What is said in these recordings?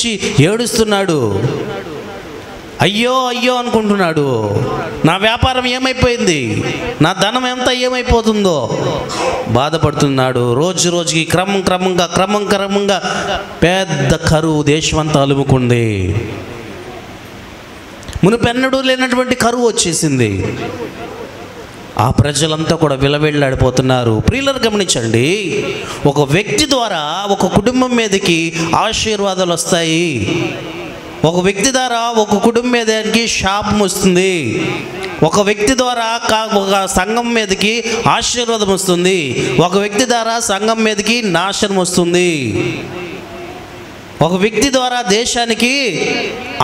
వచ్చి ఏడుస్తున్నాడు. అయ్యో అయ్యో అనుకుంటున్నాడు. నా వ్యాపారం ఏమైపోయింది, నా ధనం ఎంత ఏమైపోతుందో బాధపడుతున్నాడు. రోజు రోజుకి క్రమంగా పెద్ద కరువు దేశమంతా అలుముకుంది. మునుపెన్నడూ లేనటువంటి కరువు వచ్చేసింది. ఆ ప్రజలంతా కూడా విలవిల్లాడిపోతున్నారు. ప్రియులను గమనించండి, ఒక వ్యక్తి ద్వారా ఒక కుటుంబం మీదకి ఆశీర్వాదాలు వస్తాయి. ఒక వ్యక్తి ద్వారా ఒక కుటుంబం మీదకి శాపం వస్తుంది. ఒక వ్యక్తి ద్వారా ఒక సంఘం మీదకి ఆశీర్వాదం వస్తుంది. ఒక వ్యక్తి ద్వారా సంఘం మీదకి నాశనం వస్తుంది. ఒక వ్యక్తి ద్వారా దేశానికి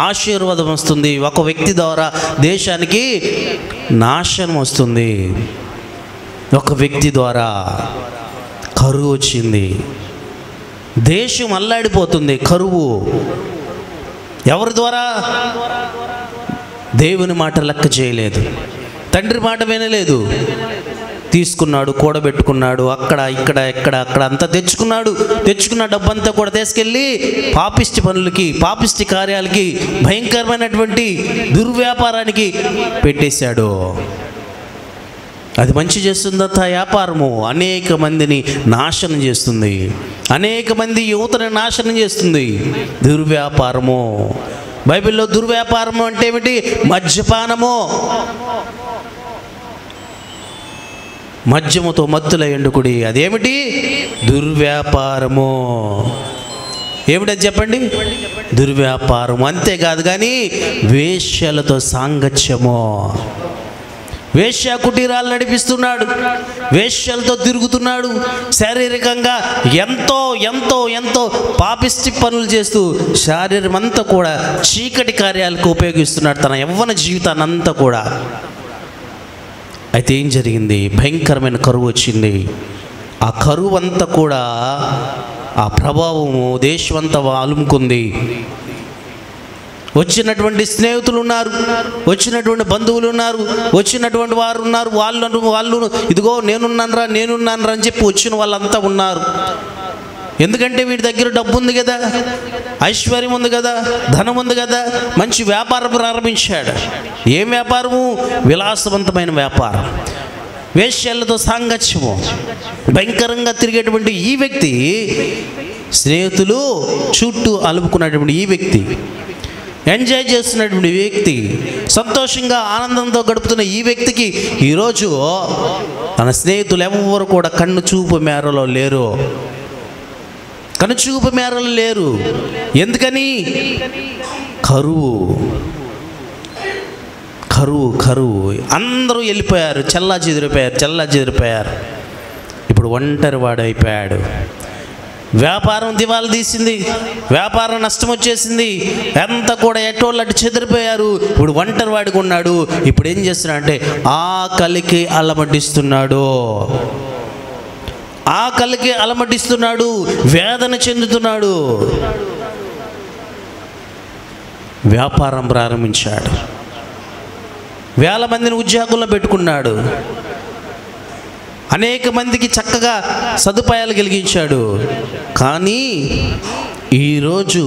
ఆశీర్వాదం వస్తుంది. ఒక వ్యక్తి ద్వారా దేశానికి నాశనం వస్తుంది. ఒక వ్యక్తి ద్వారా కరువు వచ్చింది, దేశం అల్లాడిపోతుంది. కరువు ఎవరి ద్వారా? దేవుని మాట లెక్క చేయలేదు, తండ్రి మాట వినలేదు, తీసుకున్నాడు, కూడబెట్టుకున్నాడు, అక్కడ అక్కడ అంతా తెచ్చుకున్న డబ్బంతా కూడా తీసుకెళ్ళి పాపిష్టి పనులకి, పాపిష్టి కార్యాలకి, భయంకరమైనటువంటి దుర్వ్యాపారానికి పెట్టేశాడు. అది మంచి చేస్తుందా? వ్యాపారము అనేక మందిని నాశనం చేస్తుంది, అనేక మంది యువతని నాశనం చేస్తుంది. దుర్వ్యాపారము, బైబిల్లో దుర్వ్యాపారము అంటే ఏమిటి? మద్యపానము. మద్యముతో మత్తుల ఎండుకుడి, అదేమిటి? దుర్వ్యాపారము. ఏమిటది చెప్పండి? దుర్వ్యాపారం. అంతేకాదు కానీ వేశ్యలతో సాంగత్యము. వేశ్య కుటీరాలు నడిపిస్తున్నాడు, వేశ్యలతో తిరుగుతున్నాడు, శారీరకంగా ఎంతో ఎంతో ఎంతో పాపిష్టి పనులు చేస్తూ శారీరం అంతా కూడా చీకటి కార్యాలకు ఉపయోగిస్తున్నాడు తన యవ్వన జీవితాన్ని అంతా కూడా. అయితే ఏం జరిగింది? భయంకరమైన కరువు వచ్చింది. ఆ కరువు అంతా కూడా, ఆ ప్రభావము దేశమంతా అలుముకుంది. వచ్చినటువంటి స్నేహితులు ఉన్నారు, వచ్చినటువంటి బంధువులు ఉన్నారు, వచ్చినటువంటి వారు ఉన్నారు. వాళ్ళు ఇదిగో నేనున్నానరా అని చెప్పి వచ్చిన వాళ్ళంతా ఉన్నారు. ఎందుకంటే వీడి దగ్గర డబ్బు ఉంది కదా, ఐశ్వర్యం ఉంది కదా, ధనం ఉంది కదా, మంచి వ్యాపారం ప్రారంభించాడు. ఏం వ్యాపారము? విలాసవంతమైన వ్యాపారం, వేశ్యలతో సాంగత్యము. భయంకరంగా తిరిగేటువంటి ఈ వ్యక్తి, స్నేహితులు చుట్టూ అలుపుకున్నటువంటి ఈ వ్యక్తి, ఎంజాయ్ చేస్తున్నటువంటి వ్యక్తి, సంతోషంగా ఆనందంతో గడుపుతున్న ఈ వ్యక్తికి ఈరోజు తన స్నేహితులు ఎవరు కూడా కన్నుచూపు మేరలో లేరు. ఎందుకని? కరువు. అందరూ వెళ్ళిపోయారు, చెల్లాచెదిరిపోయారు. ఇప్పుడు ఒంటరి వాడైపోయాడు. వ్యాపారం దివాలా తీసింది, వ్యాపారం నష్టం వచ్చేసింది, ఎంత కూడా ఎటోళ్ళు అటు చెదిరిపోయారు. ఇప్పుడు ఒంటరి వాడిగా ఉన్నాడు. ఇప్పుడు ఏం చేస్తున్నాడు అంటే ఆకలికి అలమటిస్తున్నాడు, వేదన చెందుతున్నాడు. వ్యాపారం ప్రారంభించాడు, వేల మందిని ఉద్యోగంలో పెట్టుకున్నాడు, అనేక మందికి చక్కగా సదుపాయాలు కలిగించాడు. కానీ ఈరోజు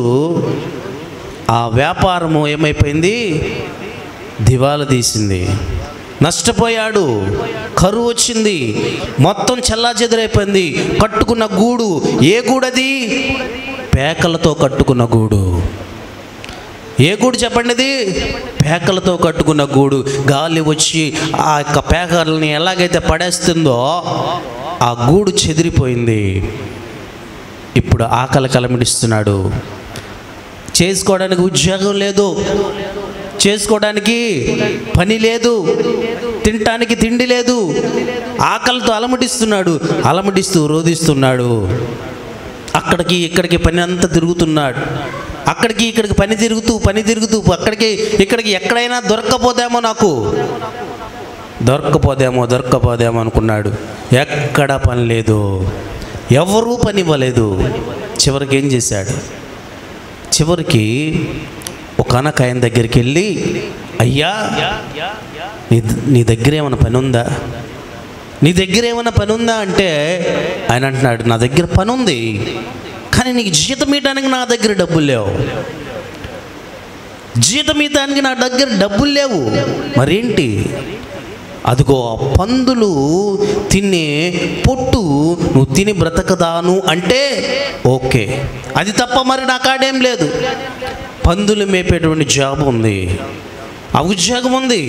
ఆ వ్యాపారము ఏమైపోయింది? దివాలా తీసింది, నష్టపోయాడు. కరువు వచ్చింది, మొత్తం చెల్లాచెదురైపోయింది. కట్టుకున్న గూడు, ఏ గూడది? పేకలతో కట్టుకున్న గూడు. ఏ గూడు చెప్పండి? అది పేకలతో కట్టుకున్న గూడు. గాలి వచ్చి ఆ యొక్క పేకల్ని ఎలాగైతే పడేస్తుందో ఆ గూడు చెదిరిపోయింది. ఇప్పుడు ఆకలి కలమిడిస్తున్నాడు. చేసుకోవడానికి ఉద్యోగం లేదు, చేసుకోవడానికి పని లేదు, తినటానికి తిండి లేదు. ఆకలితో అలమటిస్తూ రోధిస్తున్నాడు. అక్కడికి ఇక్కడికి పని అంతా తిరుగుతున్నాడు. అక్కడికి ఇక్కడికి పని తిరుగుతూ అక్కడికి ఇక్కడికి ఎక్కడైనా దొరక్కపోదేమో అనుకున్నాడు. ఎక్కడ పని లేదు, ఎవరూ పని ఇవ్వలేదు. చివరికి ఏం చేశాడు? చివరికి ఒక అనకాయన దగ్గరికి వెళ్ళి, అయ్యా నీ దగ్గర ఏమైనా పని ఉందా అంటే ఆయన అంటున్నాడు, నా దగ్గర పని ఉంది, కానీ కానీ నీకు జీతం ఇవ్వడానికి నా దగ్గర డబ్బులు లేవు, జీతం ఇవ్వడానికి నా దగ్గర డబ్బులు లేవు, మరేంటి? అదిగో ఆ పందులు తినే పొట్టు నువ్వు తిని బ్రతకదాను అంటే ఓకే, అది తప్ప మరి నా కాడేం లేదు. పందులు మేపేటువంటి జాబ్ ఉంది, ఆ ఉద్యోగం ఉంది,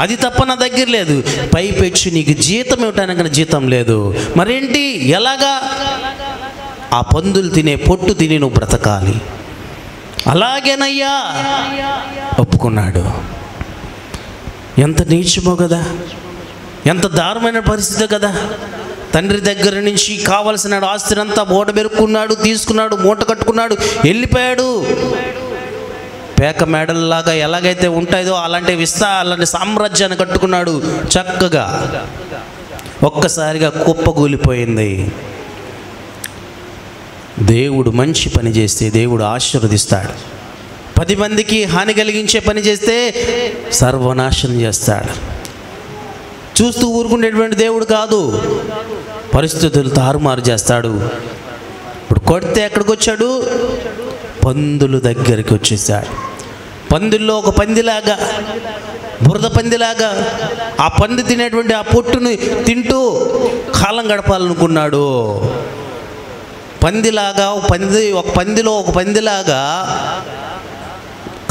అది తప్ప నా దగ్గర లేదు. పైపెచ్చి నీకు జీతం ఇవ్వటానికి జీతం లేదు, మరేంటి? ఎలాగా? ఆ పందులు తినే పొట్టు తిని నువ్వు బ్రతకాలి. అలాగేనయ్యా ఒప్పుకున్నాడు. ఎంత నీచమో కదా, ఎంత దారుణమైన పరిస్థితి కదా. తండ్రి దగ్గర నుంచి కావలసిన ఆస్తినంతా మూట బెరుక్కున్నాడు, తీసుకున్నాడు, మూట కట్టుకున్నాడు, వెళ్ళిపోయాడు. పేక మేడల్లాగా ఎలాగైతే ఉంటాయో అలాంటి అలాంటి సామ్రాజ్యాన్ని కట్టుకున్నాడు చక్కగా. ఒక్కసారిగా కుప్పగూలిపోయింది. దేవుడు మంచి పని చేస్తే దేవుడు ఆశీర్వదిస్తాడు. 10 మందికి హాని కలిగించే పని చేస్తే సర్వనాశనం చేస్తాడు. చూస్తూ ఊరుకునేటువంటి దేవుడు కాదు, పరిస్థితులు తారుమారు చేస్తాడు. ఇప్పుడు కొడితే ఎక్కడికి వచ్చాడు? పందుల దగ్గరికి వచ్చేసాడు. పందుల్లో ఒక పందిలాగా, బురద పందిలాగా ఆ పంది తినేటువంటి ఆ పొట్టుని తింటూ కాలం గడపాలనుకున్నాడు. పందిలాగా ఒక పందిలో ఒక పందిలాగా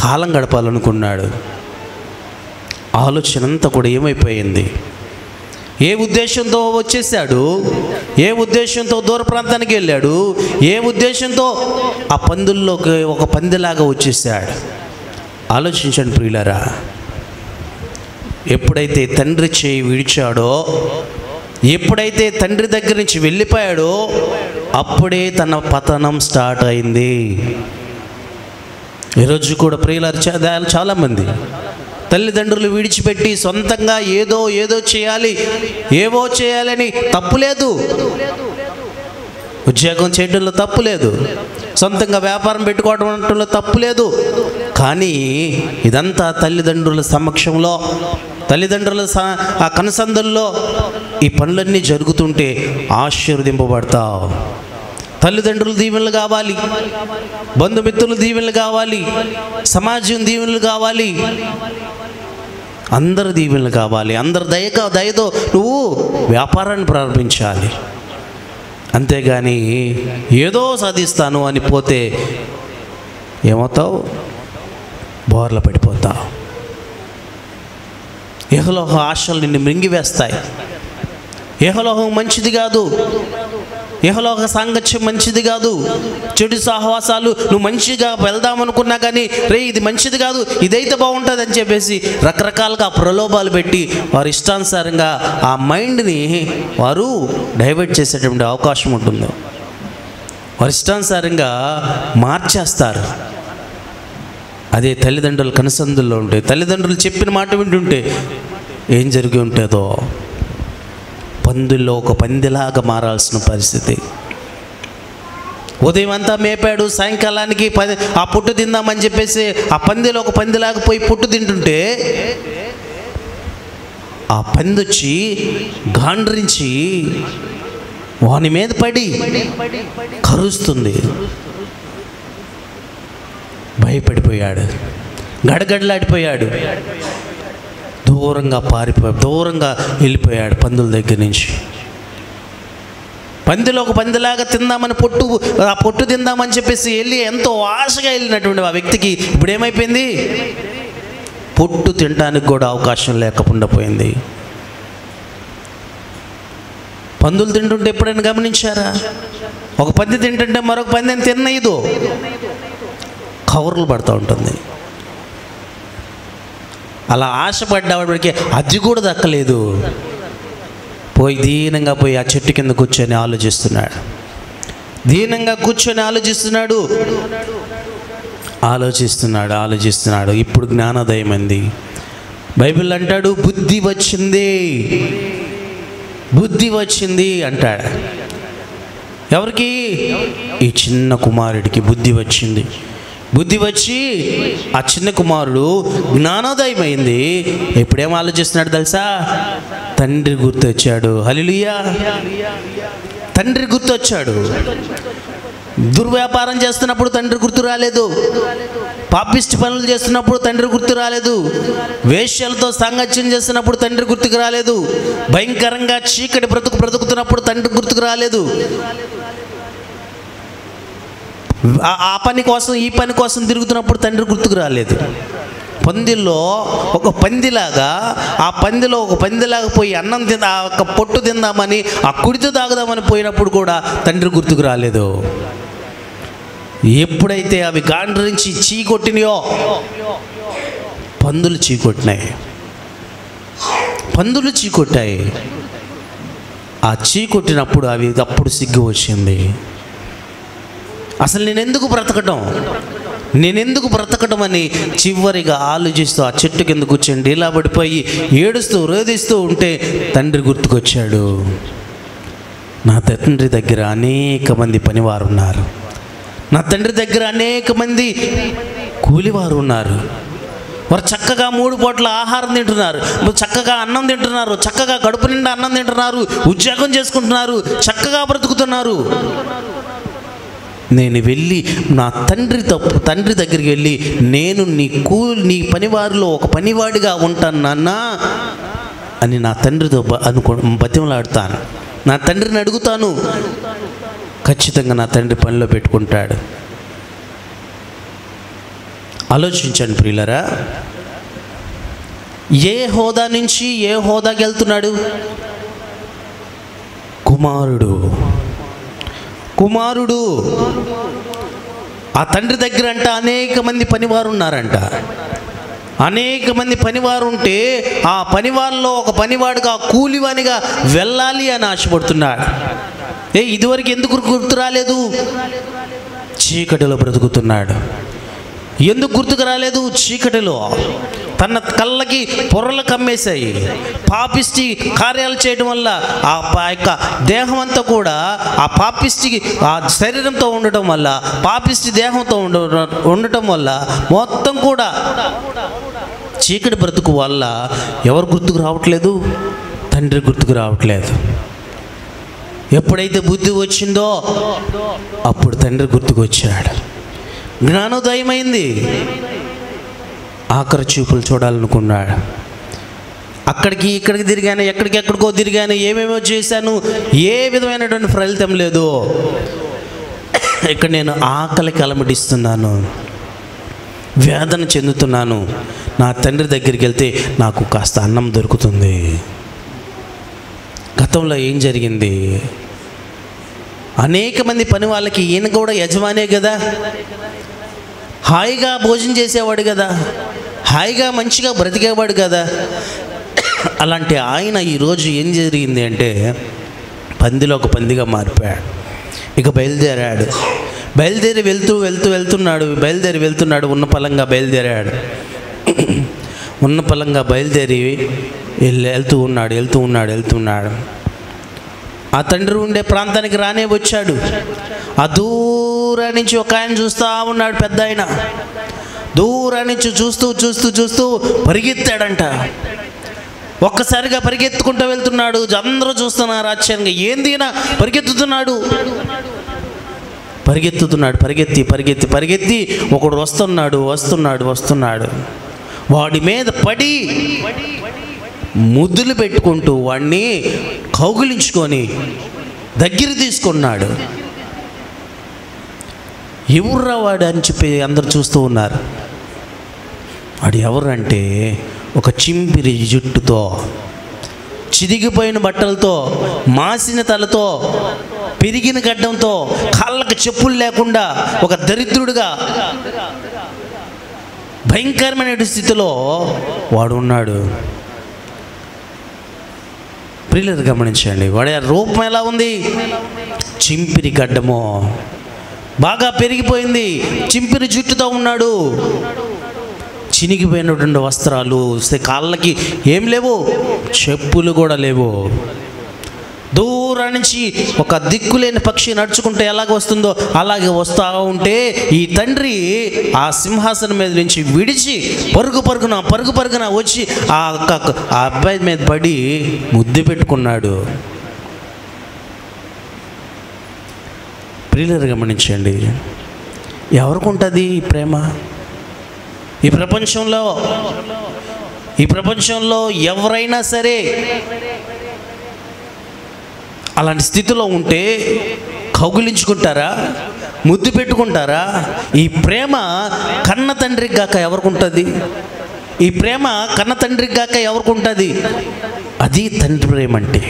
కాలం గడపాలనుకున్నాడు. ఆలోచన అంతా కూడా ఏమైపోయింది? ఏ ఉద్దేశంతో వచ్చేసాడు? ఏ ఉద్దేశంతో దూర ప్రాంతానికి వెళ్ళాడు? ఏ ఉద్దేశంతో ఆ పందుల్లోకి ఒక పందిలాగా వచ్చేసాడు? ఆలోచించండి ప్రియులారా. ఎప్పుడైతే తండ్రి చేయి విడిచాడో, ఎప్పుడైతే తండ్రి దగ్గర నుంచి వెళ్ళిపోయాడో అప్పుడే తన పతనం స్టార్ట్ అయింది. ఈరోజు కూడా ప్రియులారా చాలామంది తల్లిదండ్రులు విడిచిపెట్టి సొంతంగా ఏదో చేయాలి, ఏవో చేయాలని తప్పులేదు. ఉద్యోగం చేయడంలో తప్పులేదు, సొంతంగా వ్యాపారం పెట్టుకోవడంలో తప్పులేదు. కానీ ఇదంతా తల్లిదండ్రుల సమక్షంలో, తల్లిదండ్రుల ఆ కనసందుల్లో ఈ పనులన్నీ జరుగుతుంటే ఆశీర్వదింపబడతావు. తల్లిదండ్రులు దీవెనలు కావాలి, బంధుమిత్రులు దీవెనలు కావాలి, సమాజం దీవెనలు కావాలి, అందరు దీవెనలు కావాలి. అందరు దయతో నువ్వు వ్యాపారాన్ని ప్రారంభించాలి. అంతేగాని ఏదో సాధిస్తాను అని పోతే ఏమవుతావు? బోర్ల పడిపోతావు. ఇహలోక ఆశలు నిన్ను మింగివేస్తాయి. ఇహలోకం మంచిది కాదు, ఇహలోక సాంగత్యం మంచిది కాదు. చెడు సహవాసాలు నువ్వు మంచిగా వెళ్దామనుకున్నా కానీ ఇది మంచిది కాదు, ఇదైతే బాగుంటుంది అని చెప్పేసి రకరకాలుగా ప్రలోభాలు పెట్టి వారి ఇష్టానుసారంగా ఆ మైండ్ని వారు డైవర్ట్ చేసేటువంటి అవకాశం ఉంటుంది. వారి ఇష్టానుసారంగా మార్చేస్తారు. అదే తల్లిదండ్రుల కనుసందుల్లో ఉంటే, తల్లిదండ్రులు చెప్పిన మాట వింటుంటే ఏం జరిగి ఉంటుందో, పందుల్లో ఒక పందిలాగా మారాల్సిన పరిస్థితి. ఉదయం అంతా మేపాడు, సాయంకాలానికి ఆ పొట్టు తిందామని చెప్పేసి ఆ పందిలో ఒక పందిలాగా పోయి పొట్టు తింటుంటే ఆ పందొచ్చి గాండ్రించి వాని మీద పడి కరుస్తుంది. భయపడిపోయాడు, గడగడలాడిపోయాడు, దూరంగా వెళ్ళిపోయాడు పందుల దగ్గర నుంచి. పందిలో ఒక పందిలాగా తిందామని ఆ పొట్టు తిందామని చెప్పేసి వెళ్ళి ఎంతో ఆశగా వెళ్ళినటువంటి ఆ వ్యక్తికి ఇప్పుడు ఏమైపోయింది? పొట్టు తినడానికి కూడా అవకాశం లేకుండా పోయింది. పందులు తింటుంటే ఎప్పుడైనా గమనించారా? ఒక పంది తింటుంటే మరొక పందిని తిన్నయ్యదు, కవర్లు పడుతూ ఉంటుంది. అలా ఆశపడ్డవాడికి అది కూడా దక్కలేదు. దీనంగా పోయి ఆ చెట్టు కింద కూర్చొని ఆలోచిస్తున్నాడు. దీనంగా కూర్చొని ఆలోచిస్తున్నాడు. ఇప్పుడు జ్ఞానోదయం అంది. బైబిల్ అంటాడు బుద్ధి వచ్చింది అంటాడు. ఎవరికి? ఈ చిన్న కుమారుడికి బుద్ధి వచ్చింది. బుద్ధి వచ్చి ఆ చిన్న కుమారుడు జ్ఞానోదయం అయింది. ఎప్పుడేం ఆలోచిస్తున్నాడు తెలుసా? తండ్రి గుర్తొచ్చాడు. హల్లెలూయా! తండ్రి గుర్తొచ్చాడు. దుర్వ్యాపారం చేస్తున్నప్పుడు తండ్రి గుర్తు రాలేదు. పాపిష్టి పనులు చేస్తున్నప్పుడు తండ్రి గుర్తు రాలేదు. వేశ్యలతో సాంగత్యం చేస్తున్నప్పుడు తండ్రి గుర్తుకు రాలేదు. భయంకరంగా చీకటి బ్రతుకుతున్నప్పుడు తండ్రి గుర్తుకు రాలేదు. ఆ పని కోసం ఈ పని కోసం తిరుగుతున్నప్పుడు తండ్రి గుర్తుకు రాలేదు. పందిలో ఒక పందిలాగా, ఆ పందిలో ఒక పందిలాగా పోయి అన్నం ఆ ఒక పొట్టు తిందామని, ఆ కుడితో తాగుదామని పోయినప్పుడు కూడా తండ్రి గుర్తుకు రాలేదు. ఎప్పుడైతే అవి గాండ్రించి చీకొట్టినాయో, పందులు చీకొట్టినాయి, పందులు చీకొట్టాయి. ఆ చీకొట్టినప్పుడు అప్పుడు సిగ్గు వచ్చింది. అసలు నేనెందుకు బ్రతకటం అని చివరిగా ఆలోచిస్తూ ఆ చెట్టు కింద కూర్చొని ఇలా పడిపోయి ఏడుస్తూ రోధిస్తూ ఉంటే తండ్రి గుర్తుకొచ్చాడు. నా తండ్రి దగ్గర అనేక మంది పనివారు ఉన్నారు, నా తండ్రి దగ్గర అనేక మంది కూలివారు ఉన్నారు. వారు చక్కగా 3 పూట్ల ఆహారం తింటున్నారు, చక్కగా అన్నం తింటున్నారు, చక్కగా కడుపు నిండా అన్నం తింటున్నారు, ఉద్యోగం చేసుకుంటున్నారు, చక్కగా బ్రతుకుతున్నారు. నేను వెళ్ళి నా తండ్రి దగ్గరికి వెళ్ళి, నేను నీ పనివారిలో ఒక పనివాడిగా ఉంటాను నాన్న అని నా తండ్రితో బతిమలాడుతాను. నా తండ్రిని అడుగుతాను, ఖచ్చితంగా నా తండ్రి పనిలో పెట్టుకుంటాడు. ఆలోచించండి ప్రియులరా, ఏ హోదా నుంచి ఏ హోదాకి వెళ్తున్నాడు? కుమారుడు. ఆ తండ్రి దగ్గర అంట అనేక మంది పనివారు ఉన్నారంట. అనేక మంది పనివారు ఉంటే ఆ పనివారిలో ఒక పనివాడుగా, కూలివానిగా వెళ్ళాలి అని ఆశపడుతున్నాడు. ఇదివరకు ఎందుకు గుర్తు రాలేదు? చీకటిలో బ్రతుకుతున్నాడు. ఎందుకు గుర్తుకు రాలేదు? చీకటిలో తన కళ్ళకి పొరలు కమ్మేశాయి. పాపిష్టి కార్యాలు చేయడం వల్ల ఆ యొక్క దేహం అంతా కూడా ఆ పాపిష్టి ఆ శరీరంతో ఉండటం వల్ల, పాపిష్టి దేహంతో ఉండటం వల్ల మొత్తం కూడా చీకటి బ్రతుకు వల్ల ఎవరు గుర్తుకు రావట్లేదు? తండ్రి గుర్తుకు రావట్లేదు. ఎప్పుడైతే బుద్ధి వచ్చిందో అప్పుడు తండ్రి గుర్తుకు వచ్చాడు. జ్ఞానోదయమైంది. ఆఖరి చూపులు చూడాలనుకున్నాడు. అక్కడికి ఇక్కడికి తిరిగాను, ఎక్కడికెక్కడికో తిరిగాను, ఏమేమో చేశాను, ఏ విధమైనటువంటి ఫలితం లేదు. ఇక్కడ నేను ఆకలికి అలమటిస్తున్నాను, వేదన చెందుతున్నాను. నా తండ్రి దగ్గరికి వెళ్తే నాకు కాస్త అన్నం దొరుకుతుంది. గతంలో ఏం జరిగింది? అనేక మంది పని వాళ్ళకి ఈయన కూడా యజమానే కదా, హాయిగా భోజనం చేసేవాడు కదా, హాయిగా మంచిగా బ్రతికేవాడు కదా. అలాంటి ఆయన ఈరోజు ఏం జరిగింది అంటే పందిలో ఒక పందిగా మారిపోయాడు. ఇక బయలుదేరి వెళ్తున్నాడు. ఉన్న పలంగా బయలుదేరి వెళ్తూ ఉన్నాడు. ఆ తండ్రి ఉండే ప్రాంతానికి రానే వచ్చాడు. ఆ దూరం నుంచి ఒక ఆయన చూస్తూ ఉన్నాడు. పెద్ద ఆయన దూరం నుంచి చూస్తూ పరిగెత్తాడంట. ఒక్కసారిగా పరిగెత్తుకుంటూ వెళ్తున్నాడు. అందరూ చూస్తున్నారు ఆశ్చర్యంగా, ఏంది పరిగెత్తుతున్నాడు. పరిగెత్తి ఒకడు వస్తున్నాడు. వాడి మీద పడి ముద్దులు పెట్టుకుంటూ వాడిని కౌగిలించుకొని దగ్గర తీసుకున్నాడు. ఎవర్రా వాడు అని చెప్పి అందరు చూస్తూ ఉన్నారు. వాడు ఎవరంటే ఒక చింపిరి జుట్టుతో, చిదిగిపోయిన బట్టలతో, మాసిన తలతో, పెరిగిన గడ్డంతో, కాళ్ళకు చెప్పులు లేకుండా ఒక దరిద్రుడుగా భయంకరమైన స్థితిలో వాడు ఉన్నాడు. ప్రియులు గమనించండి, వాడి రూపం ఎలా ఉంది? చింపిరి గడ్డము బాగా పెరిగిపోయింది, చింపిరి జుట్టుతో ఉన్నాడు. చినిగిపోయినటువంటి వస్త్రాలు, కాళ్ళకి ఏం లేవు, చెప్పులు కూడా లేవు. దూరం నుంచి ఒక దిక్కులేని పక్షి నడుచుకుంటే ఎలాగ వస్తుందో అలాగే వస్తూ ఉంటే ఈ తండ్రి ఆ సింహాసనం మీద నుంచి విడిచి పరుగున వచ్చి ఆ అబ్బాయి మీద పడి ముద్దు పెట్టుకున్నాడు. ప్రియులను గమనించండి, ఎవరికి ఉంటుంది ఈ ప్రేమ? ఈ ప్రపంచంలో ఎవరైనా సరే అలాంటి స్థితిలో ఉంటే కౌగిలించుకుంటారా, ముద్దు పెట్టుకుంటారా? ఈ ప్రేమ కన్న తండ్రికి గాక ఎవరికి ఉంటుంది? ఈ ప్రేమ కన్న తండ్రికి గాక ఎవరికి ఉంటుంది? అది తండ్రి ప్రేమ అంటే.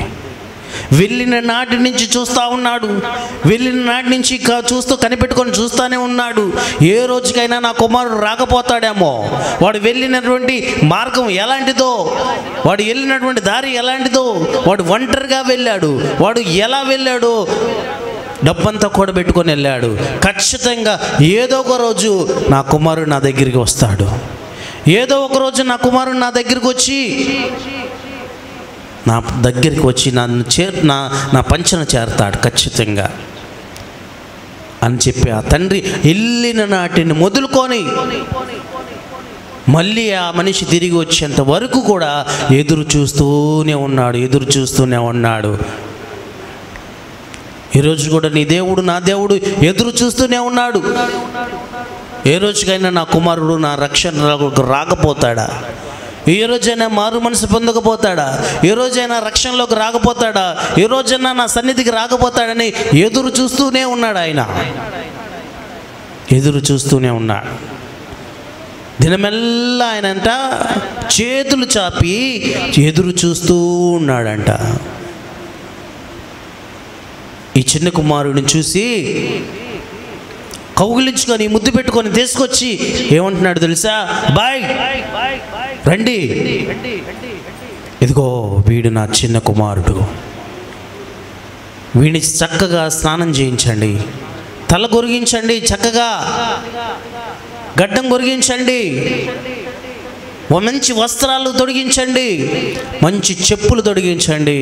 వెళ్ళిన నాటి నుంచి చూస్తూ ఉన్నాడు, వెళ్ళిన నాటి నుంచి కనిపెట్టుకొని చూస్తూనే ఉన్నాడు. ఏ రోజుకైనా నా కుమారుడు రాకపోతాడేమో, వాడు వెళ్ళినటువంటి మార్గం ఎలాంటిదో, వాడు వెళ్ళినటువంటి దారి ఎలాంటిదో, వాడు ఒంటరిగా వెళ్ళాడు, వాడు ఎలా వెళ్ళాడో డబ్బంతా కూడబెట్టుకొని వెళ్ళాడు. ఖచ్చితంగా ఏదో ఒక రోజు నా కుమారుడు నా దగ్గరికి వస్తాడు, ఏదో ఒక రోజు నా కుమారుడు నా దగ్గరికి వచ్చి నా పంచన చేరతాడు ఖచ్చితంగా అని చెప్పి ఆ తండ్రి వెళ్ళిన నాటిని మొదలుకొని మళ్ళీ ఆ మనిషి తిరిగి వచ్చేంత వరకు కూడా ఎదురు చూస్తూనే ఉన్నాడు. ఈరోజు కూడా నీ దేవుడు, నా దేవుడు ఎదురు చూస్తూనే ఉన్నాడు. ఏ రోజుకైనా నా కుమారుడు నా రక్షణలోకి రాకపోతాడా? ఏ రోజైనా మారు మనసు పొందకపోతాడా? ఏ రోజైనా రక్షణలోకి రాకపోతాడా? ఏ రోజైనా నా సన్నిధికి రాకపోతాడని ఎదురు చూస్తూనే ఉన్నాడు. ఆయన ఎదురు చూస్తూనే ఉన్నాడు. దినమెల్లా ఆయనంట చేతులు చాపి ఎదురు చూస్తూ ఉన్నాడంట. ఈ చిన్న కుమారుడిని చూసి కౌగిలించుకొని ముద్దు పెట్టుకొని తీసుకొచ్చి ఏమంటున్నాడు తెలుసా? బాయ్, రండి, ఇదిగో వీడు నా చిన్న కుమారుడు, వీడిని చక్కగా స్నానం చేయించండి, తల గొరిగించండి, చక్కగా గడ్డం గొరిగించండి, మంచి వస్త్రాలు తొడిగించండి, మంచి చెప్పులు తొడిగించండి,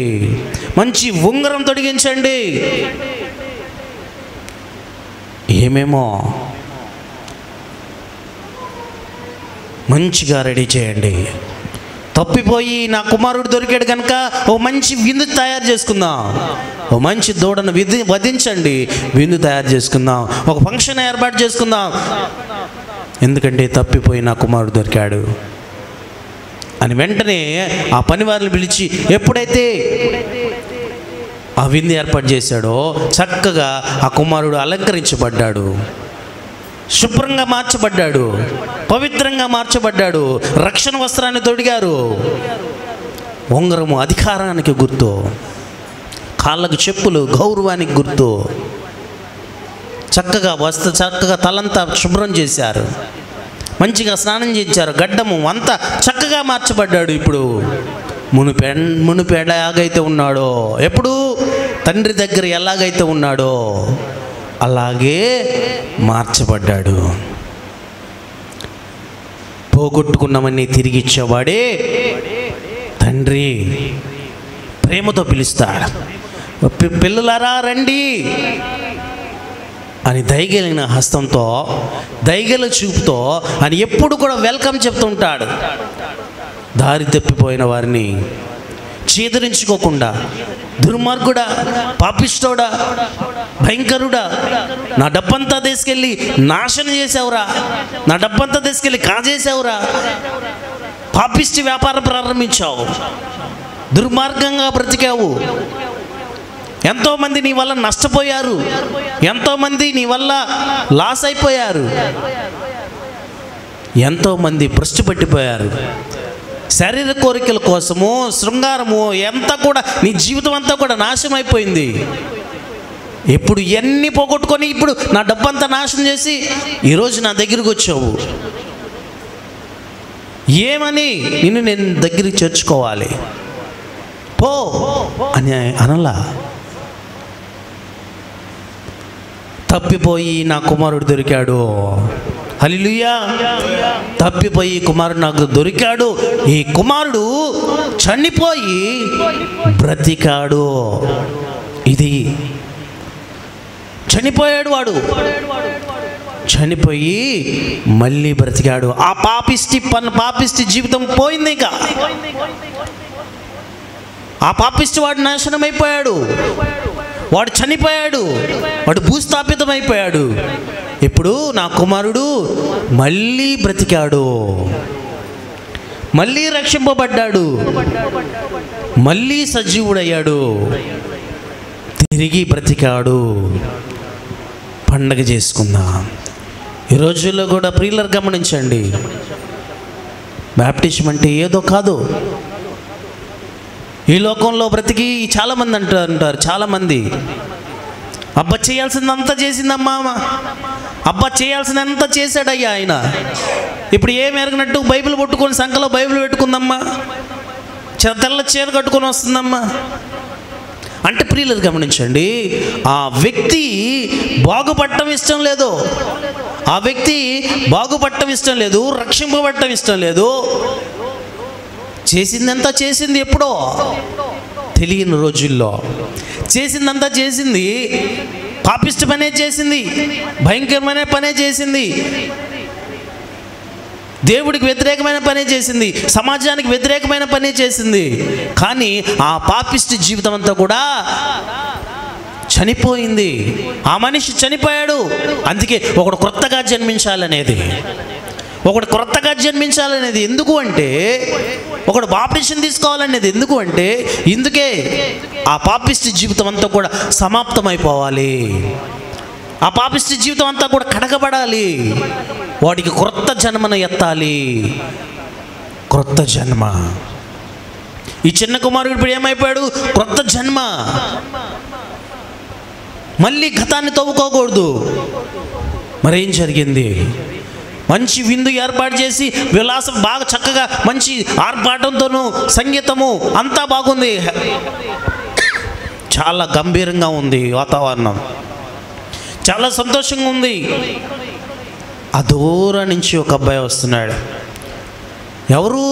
మంచి ఉంగరం తొడిగించండి, ఏమేమో మంచిగా రెడీ చేయండి. తప్పిపోయి నా కుమారుడు దొరికాడు కనుక ఓ మంచి విందు తయారు చేసుకుందాం, ఓ మంచి దూడను వధించండి, విందు తయారు చేసుకుందాం, ఒక ఫంక్షన్ ఏర్పాటు చేసుకుందాం, ఎందుకంటే తప్పిపోయి నా కుమారుడు దొరికాడు అని వెంటనే ఆ పని వారిని పిలిచి ఎప్పుడైతే ఆ విందు ఏర్పాటు చేశాడో చక్కగా ఆ కుమారుడు అలంకరించబడ్డాడు, శుభ్రంగా మార్చబడ్డాడు, పవిత్రంగా మార్చబడ్డాడు, రక్షణ వస్త్రాన్ని తొడిగారు. ఉంగరము అధికారానికి గుర్తు, కాళ్ళకు చెప్పులు గౌరవానికి గుర్తు. చక్కగా తలంతా శుభ్రం చేశారు, మంచిగా స్నానం చేయించారు, గడ్డము అంతా చక్కగా మార్చబడ్డాడు. ఇప్పుడు మునుపు ఎలాగైతే ఉన్నాడో, ఎప్పుడు తండ్రి దగ్గర ఎలాగైతే ఉన్నాడో అలాగే మార్చబడ్డాడు. పోగొట్టుకున్నవన్నీ తిరిగి ఇచ్చేవాడే తండ్రి. ప్రేమతో పిలుస్తాడు, పిల్లలారా రండి అని దయగలిగిన హస్తంతో, దయగల చూపుతో అని ఎప్పుడు కూడా వెల్కమ్ చెప్తుంటాడు. దారి తప్పిపోయిన వారిని చీదరించుకోకుండా, దుర్మార్గుడా, పాపిష్టోడా, భయంకరుడా, నా డబ్బంతా తీసుకెళ్ళి నాశనం చేసావురా, నా డబ్బంతా తీసుకెళ్ళి కాజేసావురా, పాపిష్టి వ్యాపారం ప్రారంభించావు, దుర్మార్గంగా బ్రతికావు, ఎంతోమంది నీ వల్ల నష్టపోయారు, ఎంతోమంది నీ వల్ల లాస్ అయిపోయారు, ఎంతోమంది భ్రష్టు పట్టిపోయారు, శరీర కోరికల కోసము, శృంగారము ఎంత కూడా నీ జీవితం అంతా కూడా నాశనం అయిపోయింది. ఇప్పుడు ఎన్ని పోగొట్టుకొని ఇప్పుడు నా డబ్బంతా నాశనం చేసి ఈరోజు నా దగ్గరికి వచ్చావు, ఏమని నిన్ను నేను దగ్గరికి చేర్చుకోవాలి, పో అని అనలా. తప్పిపోయి నా కుమారుడు దొరికాడు, హల్లెలూయా, తప్పిపోయి కుమారుడు నాకు దొరికాడు, ఈ కుమారుడు చనిపోయి బ్రతికాడు. ఇది చనిపోయాడు, వాడు చనిపోయి మళ్ళీ బ్రతికాడు. ఆ పాపిష్టి జీవితం పోయింది, ఇక ఆ పాపిష్టి వాడు నాశనం అయిపోయాడు. వాడు చనిపోయాడు, వాడు భూస్థాపితమైపోయాడు. ఇప్పుడు నా కుమారుడు మళ్ళీ బ్రతికాడు, మళ్ళీ రక్షింపబడ్డాడు, మళ్ళీ సజీవుడయ్యాడు, తిరిగి బ్రతికాడు. పండగ చేసుకుందాం. ఈ రోజుల్లో కూడా ప్రియులరు గమనించండి, బాప్టిజం అంటే ఏదో కాదు. ఈ లోకంలో బ్రతికి చాలామంది అంటారు, చాలామంది అబ్బా చేయాల్సిందంతా చేసిందమ్మా, అబ్బా చేయాల్సిందంతా చేశాడయ్యా ఆయన, ఇప్పుడు ఏం ఎరగనట్టు బైబిల్ పట్టుకొని సంకలో బైబిల్ పెట్టుకుందమ్మా, తెల్ల చీర కట్టుకొని వస్తుందమ్మా అంటే ప్రియులు గమనించండి, ఆ వ్యక్తి బాగుపడటం ఇష్టం లేదు, ఆ వ్యక్తి బాగుపడటం ఇష్టం లేదు, రక్షింపబడటం ఇష్టం లేదు. చేసిందంతా చేసింది ఎప్పుడో తెలియని రోజుల్లో, చేసిందంతా చేసింది, పాపిష్టి పనే చేసింది, భయంకరమైన పనే చేసింది, దేవుడికి వ్యతిరేకమైన పనే చేసింది, సమాజానికి వ్యతిరేకమైన పనే చేసింది. కానీ ఆ పాపిష్టి జీవితం అంతా కూడా చనిపోయింది. ఆ మనిషి చనిపోయాడు. అందుకే ఒకడు కొత్తగా జన్మించాలనేది, ఒకడు కొత్తగా జన్మించాలనేది ఎందుకు అంటే, ఒకడు బాప్టిజం తీసుకోవాలనేది ఎందుకు అంటే, ఇందుకే ఆ పాపిష్టి జీవితం అంతా కూడా సమాప్తమైపోవాలి, ఆ పాపిష్టి జీవితం అంతా కూడా కడగబడాలి, వాడికి క్రొత్త జన్మను ఎత్తాలి, క్రొత్త జన్మ. ఈ చిన్న కుమారుడు ఇప్పుడు ఏమైపోయాడు? క్రొత్త జన్మ. మళ్ళీ గతాన్ని తవ్వుకోకూడదు. మరేం జరిగింది? మంచి విందు ఏర్పాటు చేసి విలాసం బాగా చక్కగా మంచి ఆర్భాటంతోనూ సంగీతము అంతా బాగుంది, చాలా గంభీరంగా ఉంది వాతావరణం, చాలా సంతోషంగా ఉంది. ఆ దూరం నుంచి ఒక అబ్బాయి వస్తున్నాడు. ఎవరు?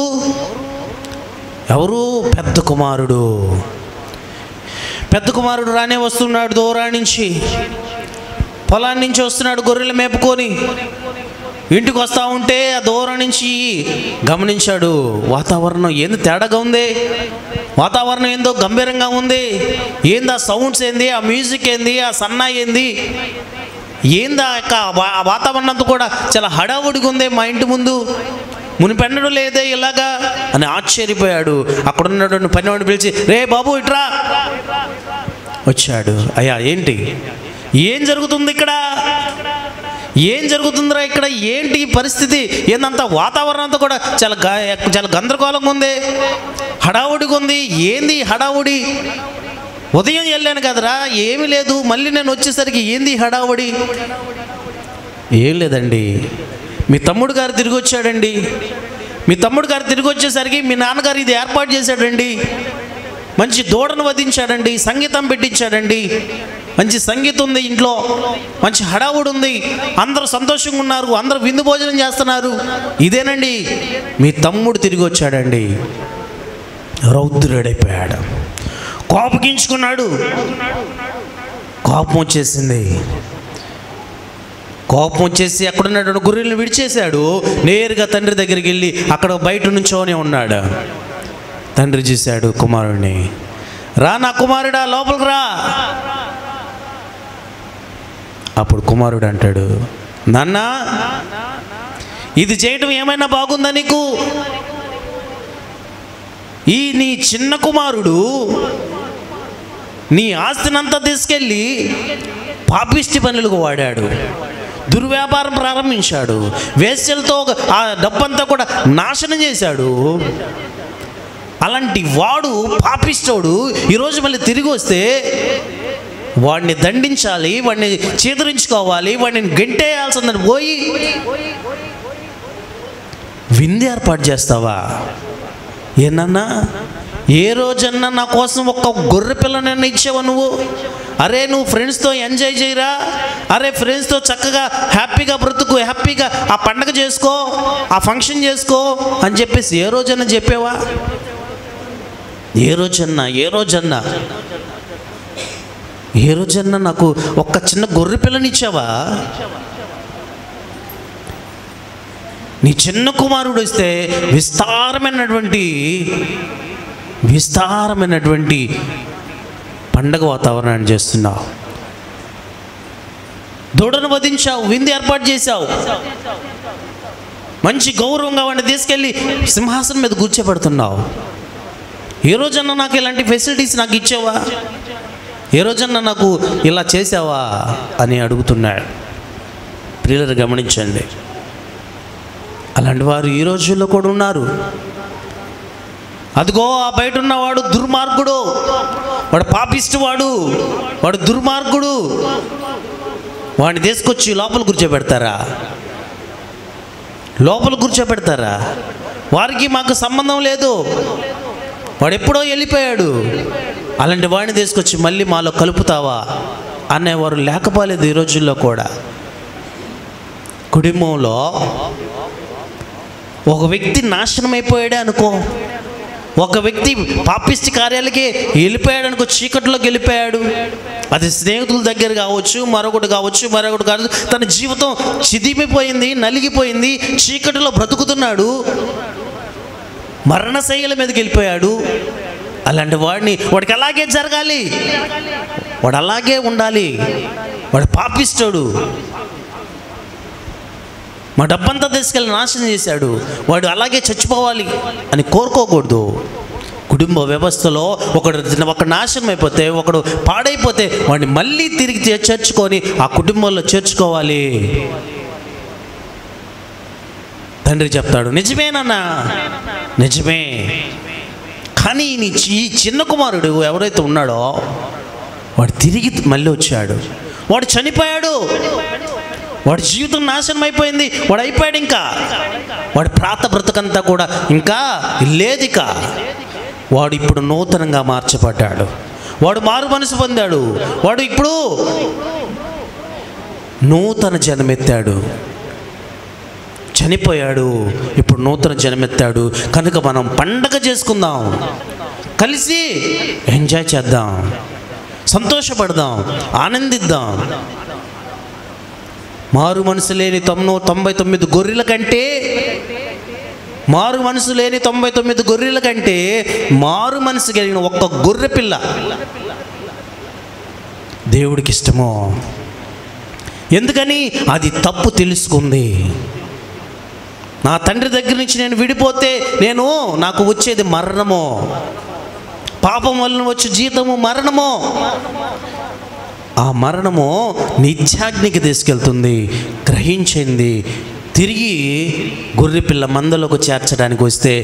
పెద్ద కుమారుడు. పెద్ద కుమారుడు రానే వస్తున్నాడు. దూరం నుంచి పొలాన్ని నుంచి వస్తున్నాడు, గొర్రెలు మేపుకొని. ఇంటికి వస్తూ ఉంటే ఆ దూరం నుంచి గమనించాడు, వాతావరణం ఏంది తేడాగా ఉంది, వాతావరణం ఏందో గంభీరంగా ఉంది, ఏంది ఆ సౌండ్స్ ఏంది, ఆ మ్యూజిక్ ఏంది, ఆ సన్నాయి ఏంది, ఏందా ఆ వాతావరణం అంతా కూడా చాలా హడావుడిగా ఉంది మా ఇంటి ముందు, మునిపెన్నడు లేదే ఇలాగా అని ఆశ్చర్యపోయాడు. అక్కడ ఉన్నటువంటి పనివాడిని పిలిచి, రే బాబు ఇట్రా. వచ్చాడు. అయ్యా ఏంటి, ఏం జరుగుతుంది ఇక్కడ, ఏం జరుగుతుందిరా ఇక్కడ, ఏంటి పరిస్థితి, ఏందంతా వాతావరణం అంతా కూడా చాలా గందరగోళంగా ఉంది, హడావుడిగా ఉంది, ఏంది హడావుడి, ఉదయం వెళ్ళాను కదరా ఏమీ లేదు, మళ్ళీ నేను వచ్చేసరికి ఏంది హడావుడి. ఏం లేదండి, మీ తమ్ముడు గారు తిరిగి వచ్చాడండి, మీ తమ్ముడు గారు తిరిగి వచ్చేసరికి మీ నాన్నగారు ఇది ఏర్పాటు చేశాడండి, మంచి దూడను వధించాడండి, సంగీతం పెట్టించాడండి, మంచి సంగీతం ఉంది ఇంట్లో, మంచి హడావుడు ఉంది, అందరూ సంతోషంగా ఉన్నారు, అందరూ విందు భోజనం చేస్తున్నారు. ఇదేనండి మీ తమ్ముడు తిరిగి వచ్చాడండి. రౌద్రుడైపోయాడు, కోపగించుకున్నాడు, కోపం వచ్చేసింది. కోపం వచ్చేసి అక్కడున్నటువంటి గొర్రెలను విడిచేశాడు. నేరుగా తండ్రి దగ్గరికి వెళ్ళి అక్కడ బయట నుంచోనే ఉన్నాడు. తండ్రి చూశాడు కుమారుడిని. రా నా కుమారుడా, లోపలికి రా. అప్పుడు కుమారుడు అంటాడు, నాన్న ఇది చేయటం ఏమైనా బాగుందా నీకు? ఈ నీ చిన్న కుమారుడు నీ ఆస్తినంతా తీసుకెళ్ళి పాపిష్టి పనులకు వాడాడు, దుర్వ్యాపారం ప్రారంభించాడు, వేశ్యలతో ఆ డబ్బంతా కూడా నాశనం చేశాడు. అలాంటి వాడు పాపిష్టోడు ఈరోజు మళ్ళీ తిరిగి వస్తే వాడిని దండించాలి, వాడిని చేదరించుకోవాలి, వాడిని గెంటేయాల్సిందని పోయి విందు ఏర్పాటు చేస్తావా? ఏనన్నా ఏ రోజన్నా నా కోసం ఒక్క గొర్రె పిల్లనన్నా ఇచ్చావా నువ్వు? అరే నువ్వు ఫ్రెండ్స్తో ఎంజాయ్ చేయరా, అరే ఫ్రెండ్స్తో చక్కగా హ్యాపీగా బ్రతుకు, హ్యాపీగా ఆ పండగ చేసుకో, ఆ ఫంక్షన్ చేసుకో అని చెప్పేసి ఏ రోజన్నా చెప్పావా? ఏ రోజన్నా నాకు ఒక్క చిన్న గొర్రె పిల్లనిచ్చావా? నీ చిన్న కుమారుడు వస్తే విస్తారమైనటువంటి పండగ వాతావరణాన్ని చేస్తున్నావు. దూడను వధించావు, విందు ఏర్పాటు చేశావు, మంచి గౌరవంగా వాడిని తీసుకెళ్ళి సింహాసనం మీద కూర్చోబెడుతున్నావు. ఏ రోజన్నా నాకు ఇలాంటి ఫెసిలిటీస్ నాకు ఇచ్చావా? ఏ రోజన్నా నాకు ఇలా చేసావా అని అడుగుతున్నాడు. ప్రియులను గమనించండి, అలాంటి వారు ఈ రోజుల్లో కూడా ఉన్నారు. అదిగో ఆ బయట ఉన్నవాడు దుర్మార్గుడు, వాడు పాపిష్టివాడు, వాడు దుర్మార్గుడు, వాడిని తీసుకొచ్చి లోపల కూర్చోబెడతారా? లోపల కూర్చోబెడతారా? వారికి మాకు సంబంధం లేదు, వాడు ఎప్పుడో వెళ్ళిపోయాడు, అలాంటి వాడిని తీసుకొచ్చి మళ్ళీ మాలో కలుపుతావా అనేవారు లేకపోలేదు ఈ రోజుల్లో కూడా. కుటుంబంలో ఒక వ్యక్తి నాశనం అయిపోయాడే అనుకో, ఒక వ్యక్తి పాపిష్టి కార్యాలకి వెళ్ళిపోయాడు అనుకో, చీకటిలోకి వెళ్ళిపోయాడు. అది స్నేహితుల దగ్గర కావచ్చు, మరొకటి కావచ్చు, మరొకటి కావచ్చు, తన జీవితం చిదిమిపోయింది, నలిగిపోయింది, చీకటిలో బ్రతుకుతున్నాడు, మరణశైల మీదకి వెళ్ళిపోయాడు. అలాంటి వాడికి అలాగే జరగాలి, వాడు అలాగే ఉండాలి, వాడు పాపిస్తాడు, మా డబ్బంతా తీసుకెళ్ళి నాశనం చేశాడు, వాడు అలాగే చచ్చిపోవాలి అని కోరుకోకూడదు. కుటుంబ వ్యవస్థలో ఒకడు నాశనం అయిపోతే, ఒకడు పాడైపోతే వాడిని మళ్ళీ తిరిగి చేర్చుకొని ఆ కుటుంబంలో చేర్చుకోవాలి. తండ్రి చెప్తాడు, నిజమేనన్నా, నిజమే, కానీ ఈ చిన్న కుమారుడు ఎవరైతే ఉన్నాడో వాడు తిరిగి మళ్ళీ వచ్చాడు, వాడు చనిపోయాడు, వాడి జీవితం నాశనం అయిపోయింది, వాడు అయిపోయాడు, ఇంకా వాడి ప్రాత బ్రతుకంతా కూడా ఇంకా లేదు. ఇక వాడు ఇప్పుడు నూతనంగా మార్చబడ్డాడు, వాడు మారు మనసు పొందాడు, వాడు ఇప్పుడు నూతన జన్మెత్తాడు. చనిపోయాడు, ఇప్పుడు నూతన జన్మెత్తాడు. కనుక మనం పండగ చేసుకుందాం, కలిసి ఎంజాయ్ చేద్దాం, సంతోషపడదాం, ఆనందిద్దాం. మారు మనసు లేని 99 గొర్రెల కంటే, మారు మనసు లేని 99 గొర్రెల కంటే మారు మనసు కలిగిన ఒక్క గొర్రె పిల్ల దేవుడికి ఇష్టమో. ఎందుకని? అది తప్పు తెలుసుకుంది. నా తండ్రి దగ్గర నుంచి నేను విడిపోతే నాకు వచ్చేది మరణము, పాపం వలన వచ్చే జీతము మరణము. ఆ మరణము నిత్యాగ్నికి తీసుకెళ్తుంది. గ్రహించింది. తిరిగి గొర్రెపిల్ల మందలోకి చేర్చడానికి వస్తే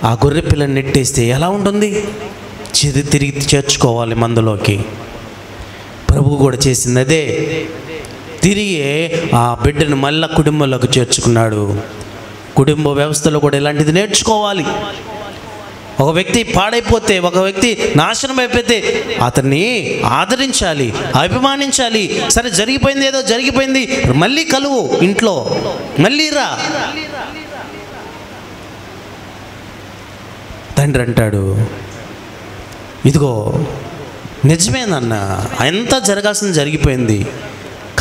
ఆ గొర్రెపిల్లని నెట్టేస్తే ఎలా ఉంటుంది? తిరిగి చేర్చుకోవాలి మందలోకి. ప్రభువు కూడా చేసింది అదే. తిరిగి ఆ బిడ్డను మళ్ళా కుటుంబంలోకి చేర్చుకున్నాడు. కుటుంబ వ్యవస్థలో కూడా ఇలాంటిది నేర్చుకోవాలి. ఒక వ్యక్తి పాడైపోతే, ఒక వ్యక్తి నాశనం అయిపోతే అతన్ని ఆదరించాలి, అభిమానించాలి. సరే, జరిగిపోయింది, ఏదో జరిగిపోయింది, మళ్ళీ కలువు, ఇంట్లో మళ్ళీ రా. తండ్రి అంటాడు, ఇదిగో నిజమేనన్న, అంతా జరగాల్సింది జరిగిపోయింది,